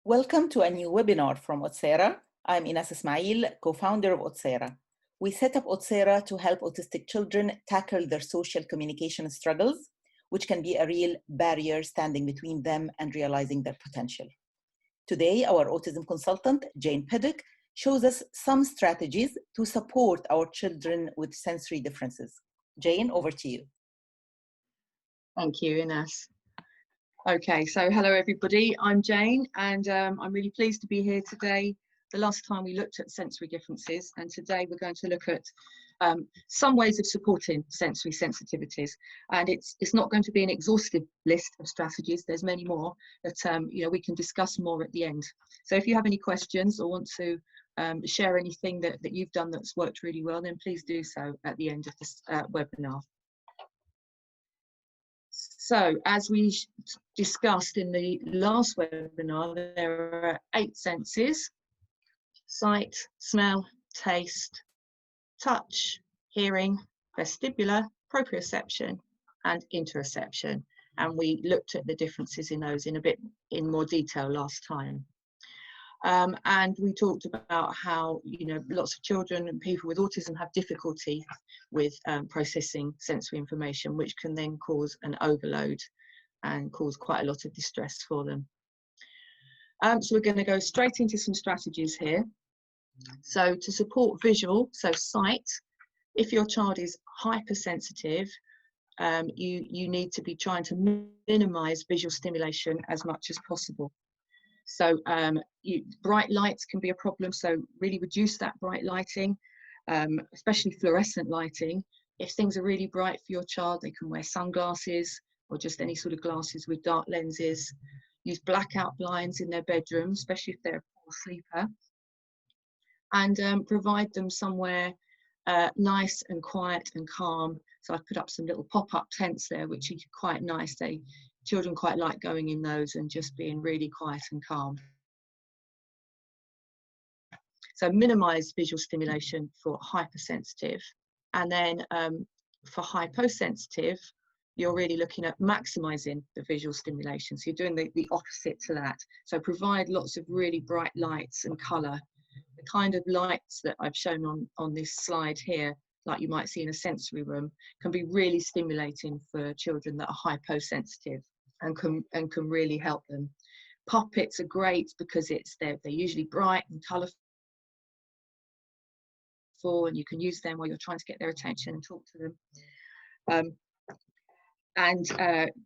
Welcome to a new webinar from Autistic. I'm Ines Ismail, co-founder of Autistic. We set up Autistic to help autistic children tackle their social communication struggles, which can be a real barrier standing between them and realizing their potential. Today, our autism consultant, Jane Piddock, shows us some strategies to support our children with sensory differences. Jane, over to you. Thank you, Ines. Okay, so hello everybody, I'm Jane and I'm really pleased to be here today. The last time we looked at sensory differences, and today we're going to look at some ways of supporting sensory sensitivities. And it's not going to be an exhaustive list of strategies, there's many more that we can discuss more at the end. So if you have any questions or want to share anything that you've done that's worked really well, then please do so at the end of this webinar. So, as we discussed in the last webinar, there are 8 senses: sight, smell, taste, touch, hearing, vestibular, proprioception, and interoception. And we looked at the differences in those in more detail last time. And we talked about how, lots of children and people with autism have difficulty with processing sensory information, which can then cause an overload and cause quite a lot of distress for them. So we're going to go straight into some strategies here. So to support visual, so sight, if your child is hypersensitive, you need to be trying to minimize visual stimulation as much as possible. So bright lights can be a problem, so really reduce that bright lighting, especially fluorescent lighting. If things are really bright for your child, they can wear sunglasses or just any sort of glasses with dark lenses. Use blackout blinds in their bedroom, especially if they're a poor sleeper. And provide them somewhere nice and quiet and calm. So I've put up some little pop-up tents there, which are quite nice. Children quite like going in those and just being really quiet and calm. So minimize visual stimulation for hypersensitive. And then for hyposensitive, you're really looking at maximizing the visual stimulation. So you're doing the opposite to that. So provide lots of really bright lights and color. The kind of lights that I've shown on this slide here, like you might see in a sensory room, can be really stimulating for children that are hyposensitive and can really help them. Puppets are great because they're usually bright and colourful, and you can use them while you're trying to get their attention and talk to them.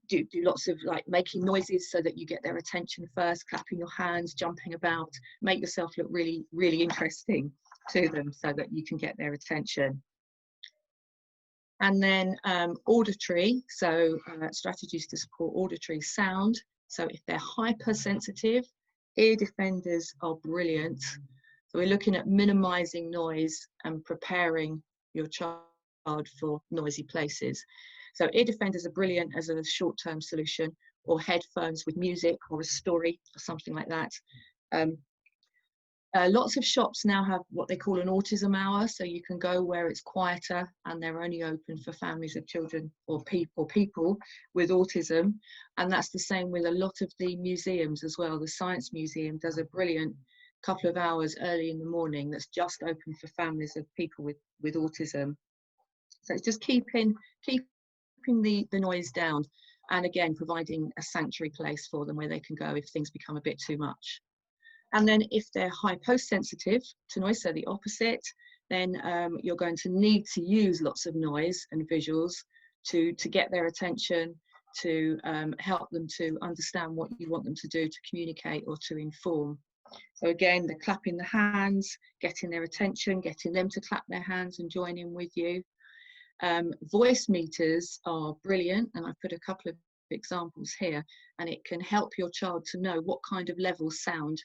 Do lots of making noises so that you get their attention first, clapping your hands, jumping about, make yourself look really, really interesting to them so that you can get their attention. And then auditory, so strategies to support auditory sound. So if they're hypersensitive, ear defenders are brilliant. So we're looking at minimizing noise and preparing your child for noisy places. So ear defenders are brilliant as a short-term solution, or headphones with music or a story or something like that. Lots of shops now have what they call an autism hour, so you can go where it's quieter and they're only open for families of children or people with autism. And that's the same with a lot of the museums as well. The Science Museum does a brilliant couple of hours early in the morning that's just open for families of people with autism. So it's just keeping the noise down, and again providing a sanctuary place for them where they can go if things become a bit too much. And then if they're hyposensitive to noise, so the opposite, then you're going to need to use lots of noise and visuals to get their attention, to help them to understand what you want them to do, to communicate or to inform. So again, the clapping the hands, getting their attention, getting them to clap their hands and join in with you. Voice meters are brilliant, and I've put a couple of examples here, and it can help your child to know what kind of level sound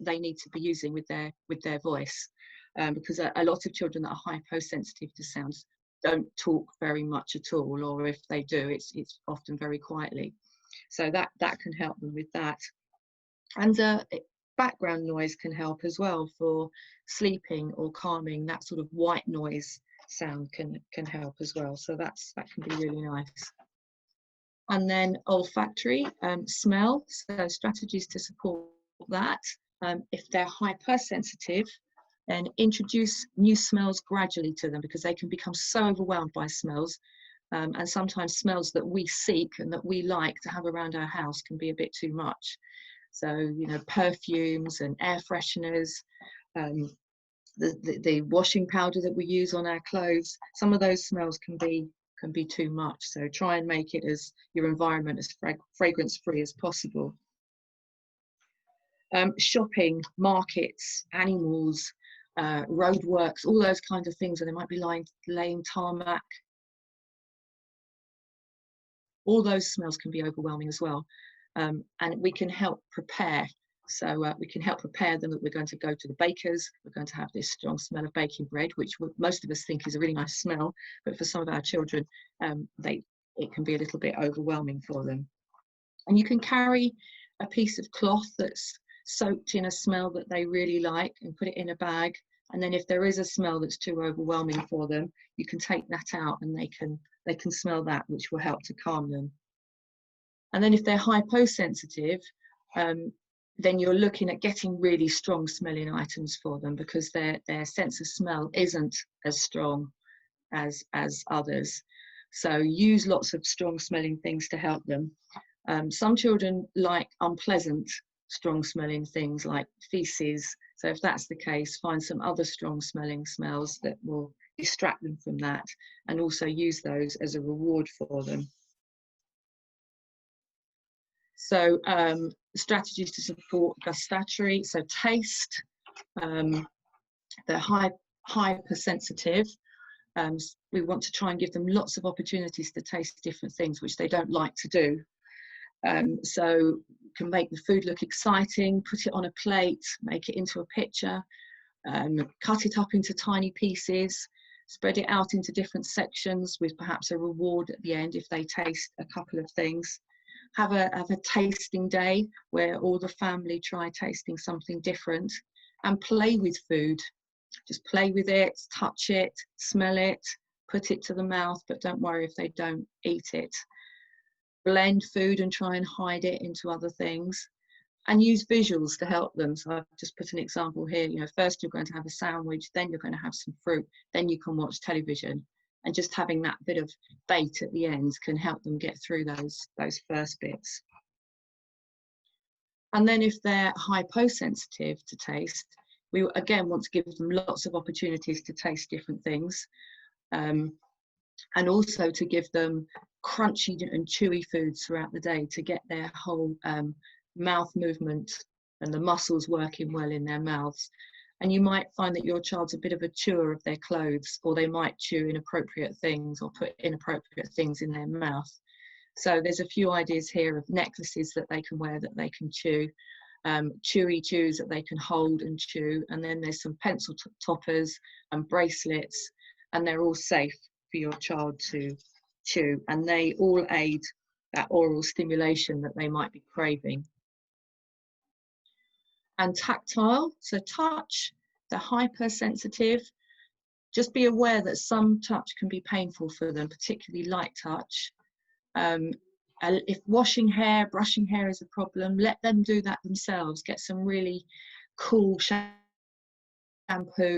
they need to be using with their voice, because a lot of children that are hyposensitive to sounds don't talk very much at all, or if they do, it's often very quietly. So that can help them with that. And background noise can help as well for sleeping or calming. That sort of white noise sound can help as well. So that can be really nice. And then olfactory, smell, so strategies to support that. If they're hypersensitive, then introduce new smells gradually to them, because they can become so overwhelmed by smells. And sometimes smells that we seek and that we like to have around our house can be a bit too much. So, you know, perfumes and air fresheners, the washing powder that we use on our clothes, some of those smells can be too much. So try and make it as your environment as fragrance free as possible. Shopping, markets, animals, roadworks, all those kinds of things where they might be laying tarmac. All those smells can be overwhelming as well. And we can help prepare. So we can help prepare them that we're going to go to the baker's, we're going to have this strong smell of baking bread, which most of us think is a really nice smell, but for some of our children, it can be a little bit overwhelming for them. And you can carry a piece of cloth that's soaked in a smell that they really like and put it in a bag. And then if there is a smell that's too overwhelming for them, you can take that out and they can smell that, which will help to calm them. And then if they're hyposensitive, then you're looking at getting really strong smelling items for them, because their sense of smell isn't as strong as others. So use lots of strong smelling things to help them. Some children like unpleasant strong smelling things like feces. So if that's the case, find some other strong smelling smells that will distract them from that, and also use those as a reward for them. So strategies to support gustatory, so taste. They're hypersensitive. We want to try and give them lots of opportunities to taste different things, which they don't like to do. So can make the food look exciting, put it on a plate, make it into a picture, cut it up into tiny pieces, spread it out into different sections with perhaps a reward at the end if they taste a couple of things. Have a tasting day where all the family try tasting something different, and play with food. Just play with it, touch it, smell it, put it to the mouth, but don't worry if they don't eat it. Blend food and try and hide it into other things, and use visuals to help them. So I've just put an example here. You know, first you're going to have a sandwich, then you're going to have some fruit, then you can watch television. And just having that bit of bait at the end can help them get through those first bits. And then if they're hyposensitive to taste, we again want to give them lots of opportunities to taste different things, and also to give them crunchy and chewy foods throughout the day to get their whole mouth movement and the muscles working well in their mouths. And you might find that your child's a bit of a chewer of their clothes, or they might chew inappropriate things or put inappropriate things in their mouth. So there's a few ideas here of necklaces that they can wear that they can chew, chewy chews that they can hold and chew, and then there's some pencil toppers and bracelets, and they're all safe for your child to chew, and they all aid that oral stimulation that they might be craving. And tactile, so touch, they're hypersensitive. Just be aware that some touch can be painful for them, particularly light touch. If washing hair, brushing hair is a problem, let them do that themselves. Get some really cool shampoo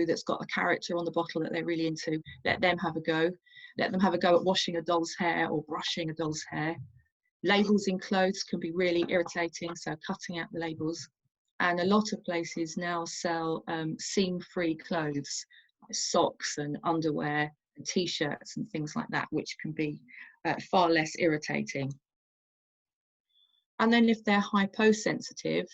that's got a character on the bottle that they're really into. Let them have a go. Let them have a go at washing a doll's hair or brushing a doll's hair. Labels in clothes can be really irritating, so cutting out the labels. And a lot of places now sell seam-free clothes, socks and underwear and t-shirts and things like that, which can be far less irritating. And then if they're hyposensitive,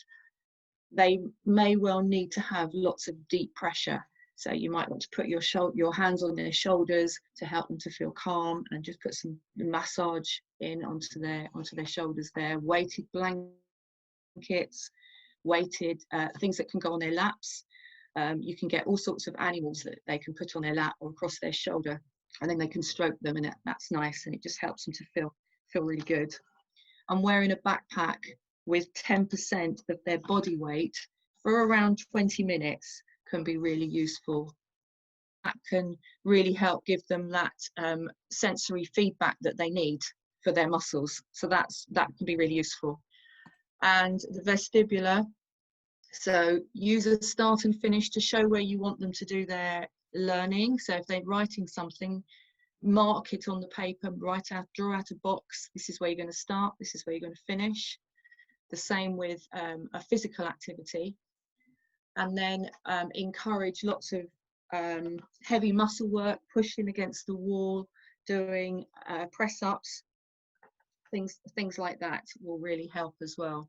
they may well need to have lots of deep pressure. So you might want to put your hands on their shoulders to help them to feel calm, and just put some massage in onto their shoulders there. Weighted blankets, weighted things that can go on their laps. You can get all sorts of animals that they can put on their lap or across their shoulder, and then they can stroke them, and that's nice, and it just helps them to feel really good. And wearing a backpack with 10% of their body weight for around 20 minutes can be really useful. That can really help give them that sensory feedback that they need for their muscles. So that can be really useful. And the vestibular, So use a start and finish to show where you want them to do their learning. So if they're writing something, mark it on the paper, draw out a box. This is where you're going to start, this is where you're going to finish. The same with a physical activity. And then encourage lots of heavy muscle work, pushing against the wall, doing press-ups, things like that will really help as well.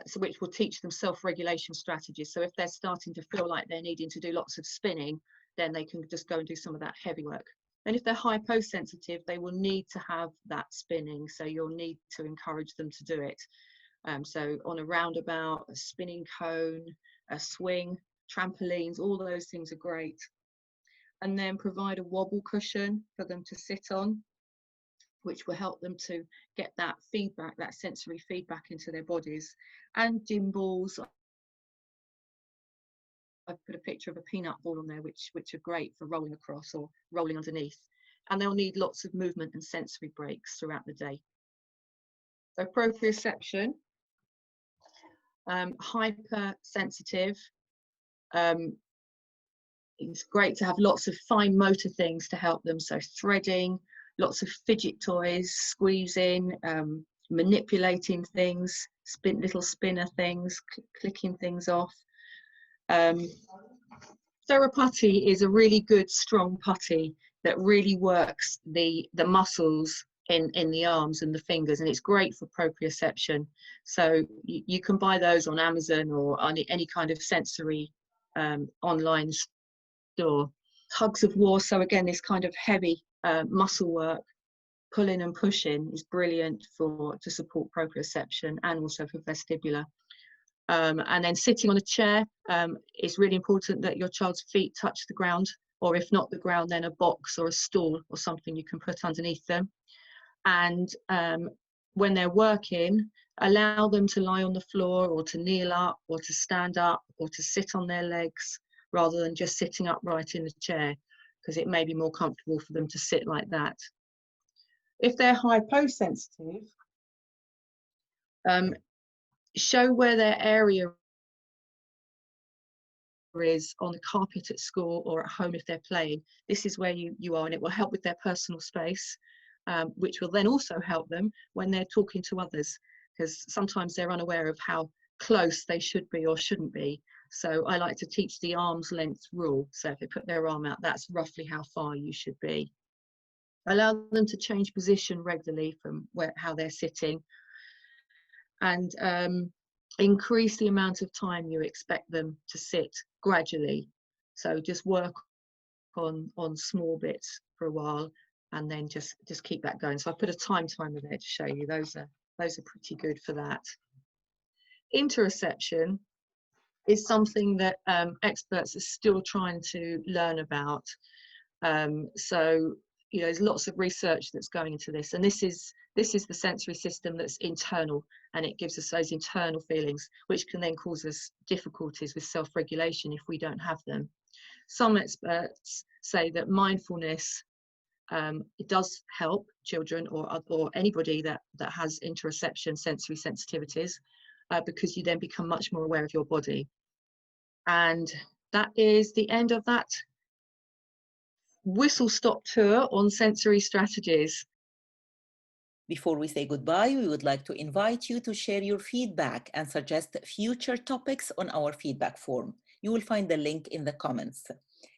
So which will teach them self-regulation strategies. So if they're starting to feel like they're needing to do lots of spinning, then they can just go and do some of that heavy work. And if they're hyposensitive, they will need to have that spinning. So you'll need to encourage them to do it. So on a roundabout, a spinning cone, a swing, trampolines, all those things are great. And then provide a wobble cushion for them to sit on, which will help them to get that feedback, that sensory feedback into their bodies. And gimbals. I've put a picture of a peanut ball on there, which are great for rolling across or rolling underneath. And they'll need lots of movement and sensory breaks throughout the day. So proprioception, hypersensitive. It's great to have lots of fine motor things to help them. So threading, lots of fidget toys, squeezing, manipulating things, little spinner things, clicking things off. Theraputty is a really good strong putty that really works the muscles in the arms and the fingers, and it's great for proprioception. So you can buy those on Amazon or on any kind of sensory online store. Tugs of war, so again this kind of heavy muscle work, pulling and pushing is brilliant to support proprioception and also for vestibular. And then sitting on a chair, it's really important that your child's feet touch the ground, or if not the ground, then a box or a stool or something you can put underneath them. And when they're working, allow them to lie on the floor or to kneel up or to stand up or to sit on their legs rather than just sitting upright in the chair, because it may be more comfortable for them to sit like that. If they're hyposensitive, show where their area is on the carpet at school or at home if they're playing. This is where you are, and it will help with their personal space, which will then also help them when they're talking to others, because sometimes they're unaware of how close they should be or shouldn't be. So I like to teach the arm's length rule. So if they put their arm out, that's roughly how far you should be. Allow them to change position regularly from how they're sitting, and increase the amount of time you expect them to sit gradually. So just work on small bits for a while, and then just keep that going. So I put a timer there to show you. Those are pretty good for that. Interoception is something that experts are still trying to learn about. So there's lots of research that's going into this, and this is the sensory system that's internal, and it gives us those internal feelings, which can then cause us difficulties with self-regulation if we don't have them. Some experts say that mindfulness it does help children or anybody that has interoception sensory sensitivities, because you then become much more aware of your body. And that is the end of that whistle-stop tour on sensory strategies. Before we say goodbye, we would like to invite you to share your feedback and suggest future topics on our feedback form. You will find the link in the comments.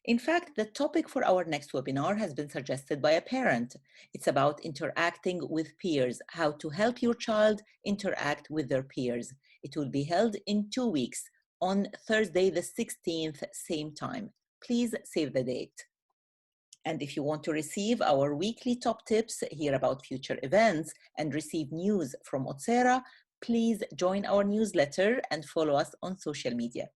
In fact, the topic for our next webinar has been suggested by a parent. It's about interacting with peers, how to help your child interact with their peers. It will be held in 2 weeks on Thursday the 16th, same time. Please save the date. And if you want to receive our weekly top tips, hear about future events, and receive news from Autistic, please join our newsletter and follow us on social media.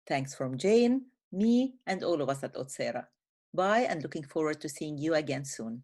Thanks from Jane, me, and all of us at Autistic. Bye, and looking forward to seeing you again soon.